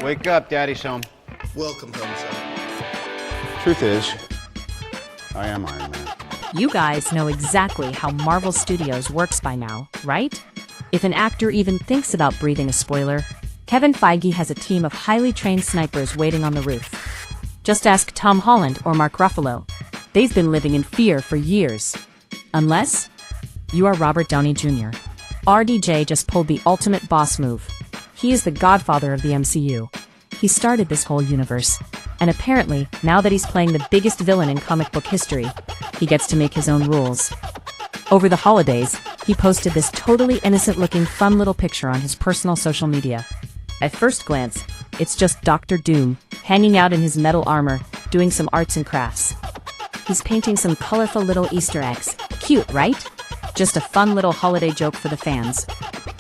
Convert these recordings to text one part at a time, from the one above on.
Wake up, Daddy's home. Welcome home, son. Truth is, I am Iron Man. You guys know exactly how Marvel Studios works by now, right? If an actor even thinks about breathing a spoiler, Kevin Feige has a team of highly trained snipers waiting on the roof. Just ask Tom Holland or Mark Ruffalo. They've been living in fear for years. Unless you are Robert Downey Jr. RDJ just pulled the ultimate boss move. He is the godfather of the MCU. He started this whole universe. And apparently, now that he's playing the biggest villain in comic book history, he gets to make his own rules. Over the holidays, he posted this totally innocent-looking fun little picture on his personal social media. At first glance, it's just Dr. Doom, hanging out in his metal armor, doing some arts and crafts. He's painting some colorful little Easter eggs. Cute, right? Just a fun little holiday joke for the fans.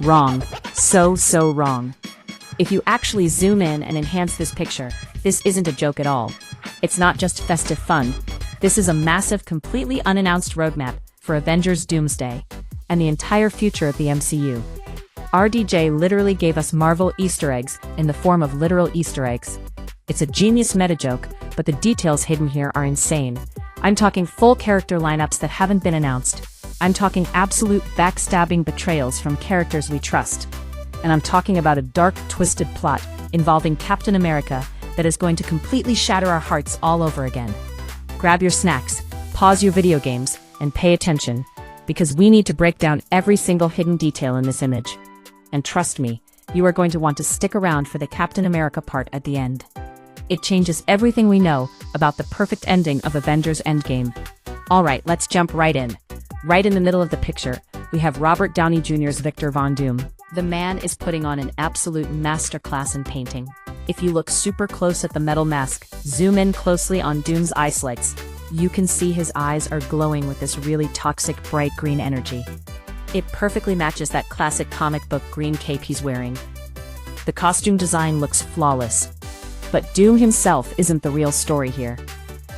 Wrong. So wrong. If you actually zoom in and enhance this picture, this isn't a joke at all. It's not just festive fun. This is a massive, completely unannounced roadmap for Avengers Doomsday and the entire future of the MCU. RDJ literally gave us Marvel Easter eggs in the form of literal Easter eggs. It's a genius meta joke, but the details hidden here are insane. I'm talking full character lineups that haven't been announced. I'm talking absolute backstabbing betrayals from characters we trust. And I'm talking about a dark, twisted plot involving Captain America that is going to completely shatter our hearts all over again. Grab your snacks, pause your video games, and pay attention, because we need to break down every single hidden detail in this image. And trust me, you are going to want to stick around for the Captain America part at the end. It changes everything we know about the perfect ending of Avengers Endgame. Alright, let's jump right in. Right in the middle of the picture, we have Robert Downey Jr.'s Victor Von Doom. The man is putting on an absolute masterclass in painting. If you look super close at the metal mask, zoom in closely on Doom's eye slits, you can see his eyes are glowing with this really toxic bright green energy. It perfectly matches that classic comic book green cape he's wearing. The costume design looks flawless. But Doom himself isn't the real story here.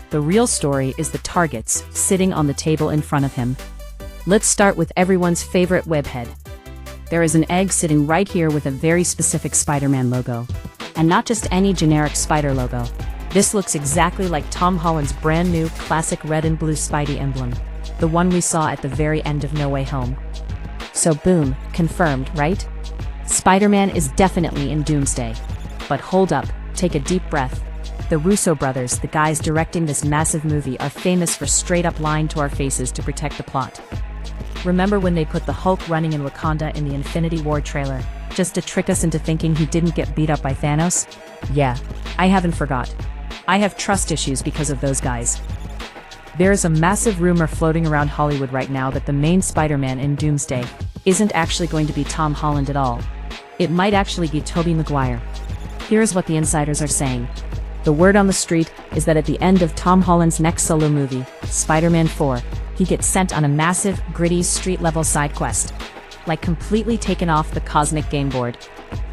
The real story is the targets sitting on the table in front of him. Let's start with everyone's favorite webhead. There is an egg sitting right here with a very specific Spider-Man logo. And not just any generic spider logo. This looks exactly like Tom Holland's brand new classic red and blue Spidey emblem. The one we saw at the very end of No Way Home. So boom, confirmed, right? Spider-Man is definitely in Doomsday. But hold up, take a deep breath. The Russo brothers, the guys directing this massive movie, are famous for straight-up lying to our faces to protect the plot. Remember when they put the Hulk running in Wakanda in the Infinity War trailer, just to trick us into thinking he didn't get beat up by Thanos? Yeah, I haven't forgot. I have trust issues because of those guys. There is a massive rumor floating around Hollywood right now that the main Spider-Man in Doomsday isn't actually going to be Tom Holland at all. It might actually be Tobey Maguire. Here's what the insiders are saying. The word on the street is that at the end of Tom Holland's next solo movie, Spider-Man 4, he gets sent on a massive, gritty, street-level side quest. Like completely taken off the cosmic game board.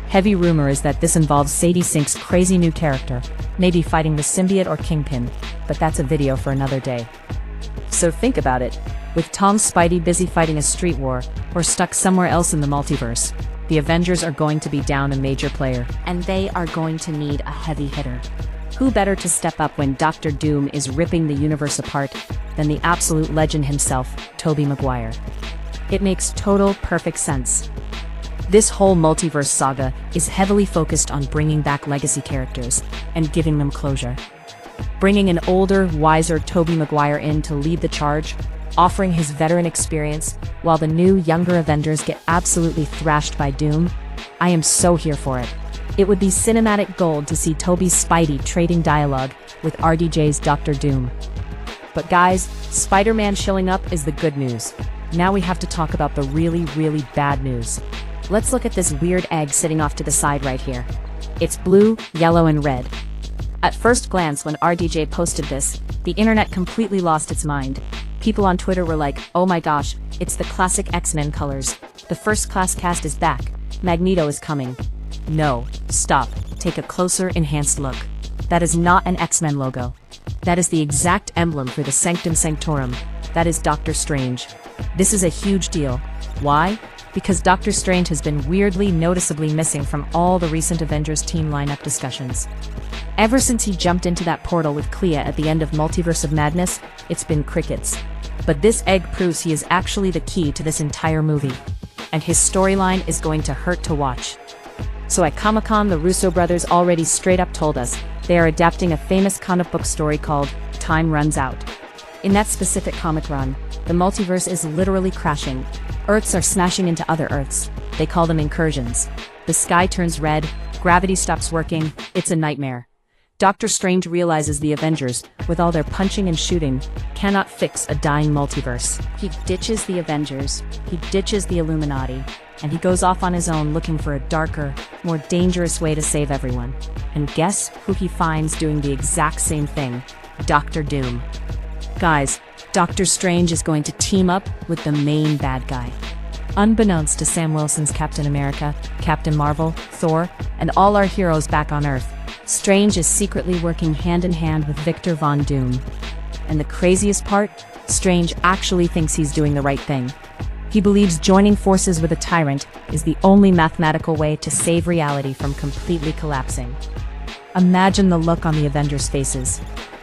Heavy rumor is that this involves Sadie Sink's crazy new character, maybe fighting the symbiote or Kingpin, but that's a video for another day. So think about it. With Tom Spidey busy fighting a street war, or stuck somewhere else in the multiverse, the Avengers are going to be down a major player, and they are going to need a heavy hitter. Who better to step up when Dr. Doom is ripping the universe apart than the absolute legend himself, Tobey Maguire? It makes total, perfect sense. This whole multiverse saga is heavily focused on bringing back legacy characters and giving them closure. Bringing an older, wiser Tobey Maguire in to lead the charge, offering his veteran experience, while the new, younger Avengers get absolutely thrashed by Doom. I am so here for it. It would be cinematic gold to see Tobey's Spidey trading dialogue with RDJ's Dr. Doom. But guys, Spider-Man showing up is the good news. Now we have to talk about the really, really bad news. Let's look at this weird egg sitting off to the side right here. It's blue, yellow, and red. At first glance, when RDJ posted this, the internet completely lost its mind. People on Twitter were like, oh my gosh, it's the classic X-Men colors. The first class cast is back. Magneto is coming. No, stop. Take a closer, enhanced look. That is not an X-Men logo. That is the exact emblem for the Sanctum Sanctorum. That is Doctor Strange. This is a huge deal. Why? because Doctor Strange has been weirdly noticeably missing from all the recent Avengers team lineup discussions. Ever since he jumped into that portal with Clea at the end of Multiverse of Madness, it's been crickets. But this egg proves he is actually the key to this entire movie. And his storyline is going to hurt to watch. So at Comic-Con, the Russo brothers already straight up told us they are adapting a famous comic book story called Time Runs Out. In that specific comic run, the multiverse is literally crashing. Earths are smashing into other Earths. They call them incursions. The sky turns red, gravity stops working, it's a nightmare. Doctor Strange realizes the Avengers, with all their punching and shooting, cannot fix a dying multiverse. He ditches the Avengers, he ditches the Illuminati, and he goes off on his own looking for a darker, more dangerous way to save everyone. And guess who he finds doing the exact same thing? Doctor Doom. Guys, Doctor Strange is going to team up with the main bad guy. Unbeknownst to Sam Wilson's Captain America, Captain Marvel, Thor, and all our heroes back on Earth, Strange is secretly working hand in hand with Victor Von Doom. And the craziest part? Strange actually thinks he's doing the right thing. He believes joining forces with a tyrant is the only mathematical way to save reality from completely collapsing. Imagine the look on the Avengers' faces.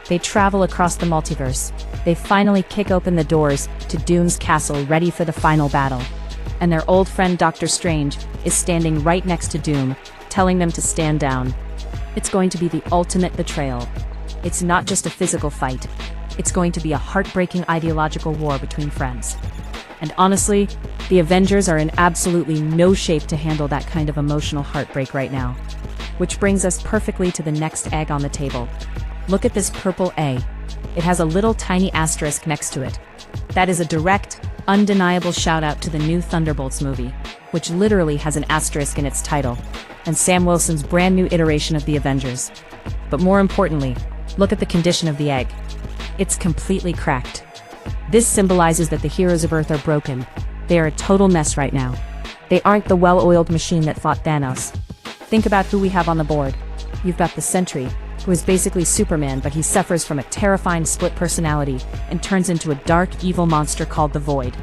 They travel across the multiverse. They finally kick open the doors to Doom's castle, ready for the final battle. And their old friend Doctor Strange is standing right next to Doom, telling them to stand down. It's going to be the ultimate betrayal. It's not just a physical fight. It's going to be a heartbreaking ideological war between friends. And honestly, the Avengers are in absolutely no shape to handle that kind of emotional heartbreak right now. Which brings us perfectly to the next egg on the table. Look at this purple A. It has a little tiny asterisk next to it. That is a direct, undeniable shout out to the new Thunderbolts movie, which literally has an asterisk in its title, and Sam Wilson's brand new iteration of the Avengers. But more importantly, look at the condition of the egg. It's completely cracked. This symbolizes that the heroes of Earth are broken. They are a total mess right now. They aren't the well-oiled machine that fought Thanos. Think about who we have on the board. You've got the Sentry, who is basically Superman, but he suffers from a terrifying split personality and turns into a dark, evil monster called the Void.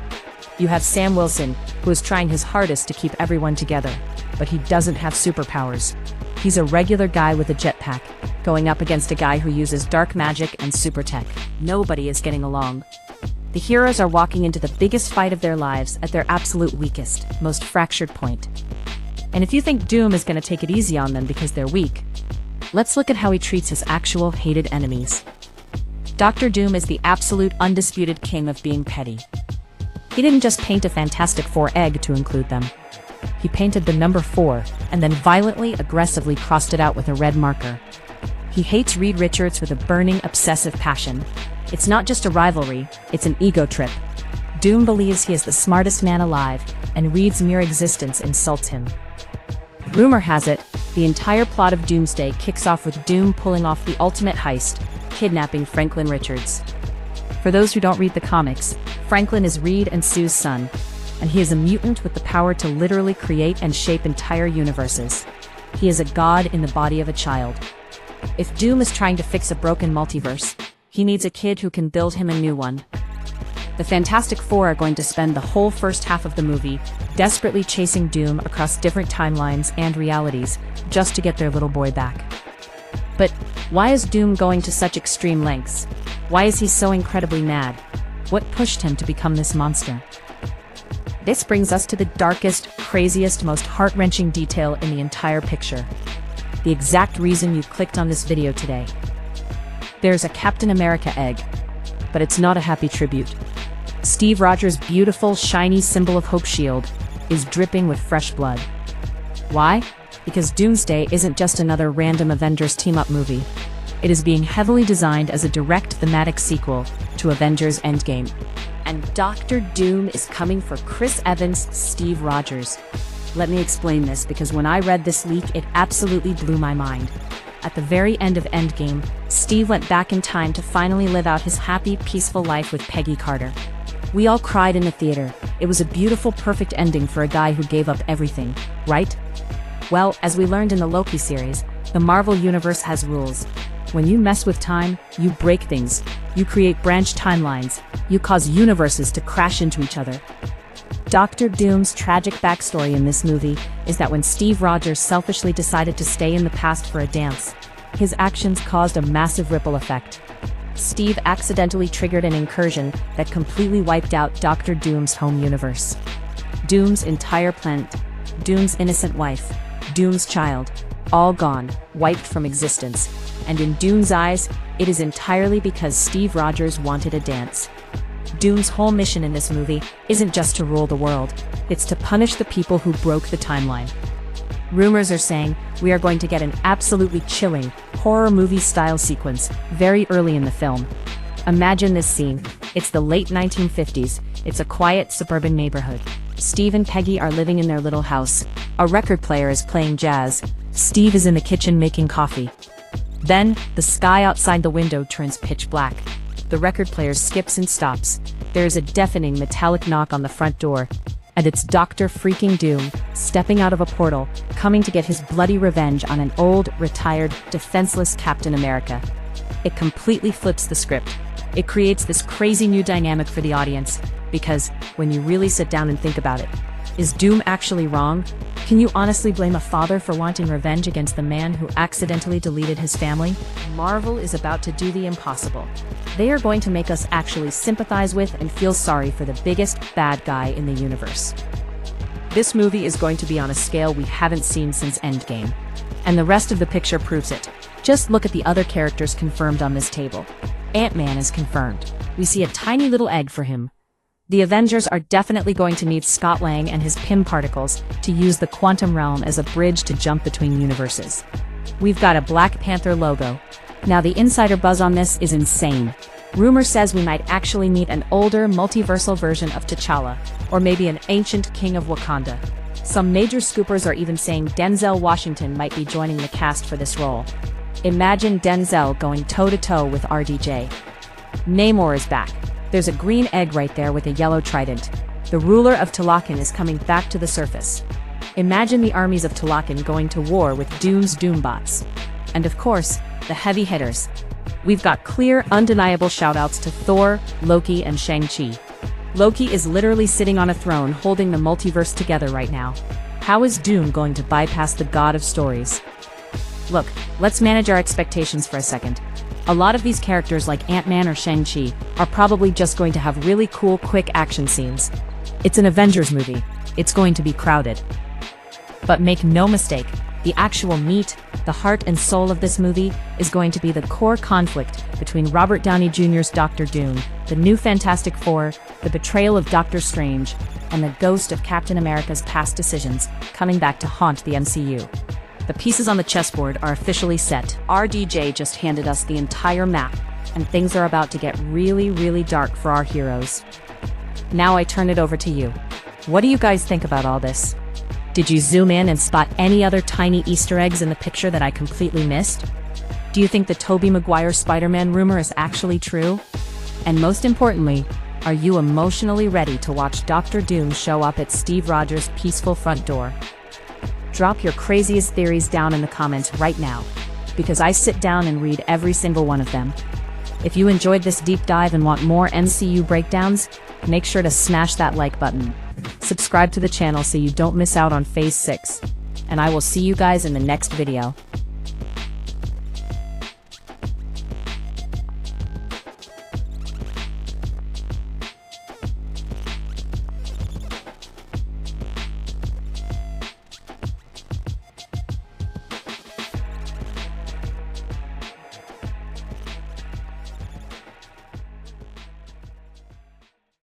You have Sam Wilson, who is trying his hardest to keep everyone together, but he doesn't have superpowers. He's a regular guy with a jetpack, going up against a guy who uses dark magic and super tech. Nobody is getting along. The heroes are walking into the biggest fight of their lives at their absolute weakest, most fractured point. And if you think Doom is going to take it easy on them because they're weak, let's look at how he treats his actual hated enemies. Doctor Doom is the absolute undisputed king of being petty. He didn't just paint a Fantastic Four egg to include them. He painted the number 4 and then violently, aggressively crossed it out with a red marker. He hates Reed Richards with a burning, obsessive passion. It's not just a rivalry, it's an ego trip. Doom believes he is the smartest man alive, and Reed's mere existence insults him. Rumor has it, the entire plot of Doomsday kicks off with Doom pulling off the ultimate heist, kidnapping Franklin Richards. For those who don't read the comics, Franklin is Reed and Sue's son, and he is a mutant with the power to literally create and shape entire universes. He is a god in the body of a child. If Doom is trying to fix a broken multiverse, he needs a kid who can build him a new one. The Fantastic Four are going to spend the whole first half of the movie desperately chasing Doom across different timelines and realities just to get their little boy back. But why is Doom going to such extreme lengths? Why is he so incredibly mad? What pushed him to become this monster? This brings us to the darkest, craziest, most heart-wrenching detail in the entire picture. The exact reason you clicked on this video today. There's a Captain America egg, but it's not a happy tribute. Steve Rogers' beautiful, shiny symbol of hope shield is dripping with fresh blood. Why? Because Doomsday isn't just another random Avengers team-up movie. It is being heavily designed as a direct thematic sequel to Avengers Endgame. And Doctor Doom is coming for Chris Evans' Steve Rogers. Let me explain this, because when I read this leak, it absolutely blew my mind. At the very end of Endgame, Steve went back in time to finally live out his happy, peaceful life with Peggy Carter. We all cried in the theater. It was a beautiful, perfect ending for a guy who gave up everything, right? Well, as we learned in the Loki series, the Marvel Universe has rules. When you mess with time, you break things. You create branched timelines. You cause universes to crash into each other. Dr. Doom's tragic backstory in this movie is that when Steve Rogers selfishly decided to stay in the past for a dance, his actions caused a massive ripple effect. Steve accidentally triggered an incursion that completely wiped out Dr. Doom's home universe. Doom's entire planet, Doom's innocent wife, Doom's child, all gone, wiped from existence. And in Doom's eyes, it is entirely because Steve Rogers wanted a dance. Doom's whole mission in this movie isn't just to rule the world, it's to punish the people who broke the timeline. Rumors are saying we are going to get an absolutely chilling, horror movie-style sequence very early in the film. Imagine this scene. It's the late 1950s. It's a quiet suburban neighborhood. Steve and Peggy are living in their little house. A record player is playing jazz. Steve is in the kitchen making coffee. Then, the sky outside the window turns pitch black. The record player skips and stops. There is a deafening metallic knock on the front door. And it's Dr. freaking Doom, stepping out of a portal, coming to get his bloody revenge on an old, retired, defenseless Captain America. It completely flips the script. It creates this crazy new dynamic for the audience, because, when you really sit down and think about it, is Doom actually wrong? Can you honestly blame a father for wanting revenge against the man who accidentally deleted his family? Marvel is about to do the impossible. They are going to make us actually sympathize with and feel sorry for the biggest bad guy in the universe. This movie is going to be on a scale we haven't seen since Endgame. And the rest of the picture proves it. Just look at the other characters confirmed on this table. Ant-Man is confirmed. We see a tiny little egg for him. The Avengers are definitely going to need Scott Lang and his Pym particles to use the quantum realm as a bridge to jump between universes. We've got a Black Panther logo. Now the insider buzz on this is insane. Rumor says we might actually meet an older, multiversal version of T'Challa, or maybe an ancient king of Wakanda. Some major scoopers are even saying Denzel Washington might be joining the cast for this role. Imagine Denzel going toe-to-toe with RDJ. Namor is back. There's a green egg right there with a yellow trident. The ruler of Talokan is coming back to the surface. Imagine the armies of Talokan going to war with Doom's Doombots. And of course, the heavy hitters. We've got clear, undeniable shoutouts to Thor, Loki, and Shang-Chi. Loki is literally sitting on a throne holding the multiverse together right now. How is Doom going to bypass the god of stories? Look, let's manage our expectations for a second. A lot of these characters like Ant-Man or Shang-Chi are probably just going to have really cool, quick action scenes. It's an Avengers movie. It's going to be crowded. But make no mistake, the actual meat, the heart and soul of this movie is going to be the core conflict between Robert Downey Jr.'s Dr. Doom, the new Fantastic Four, the betrayal of Doctor Strange, and the ghost of Captain America's past decisions coming back to haunt the MCU. The pieces on the chessboard are officially set. RDJ just handed us the entire map, and things are about to get really, really dark for our heroes. Now I turn it over to you. What do you guys think about all this? Did you zoom in and spot any other tiny Easter eggs in the picture that I completely missed? Do you think the Tobey Maguire Spider-Man rumor is actually true? And most importantly, are you emotionally ready to watch Dr. Doom show up at Steve Rogers' peaceful front door? Drop your craziest theories down in the comments right now, because I sit down and read every single one of them. If you enjoyed this deep dive and want more MCU breakdowns, make sure to smash that like button. Subscribe to the channel so you don't miss out on Phase 6. And I will see you guys in the next video.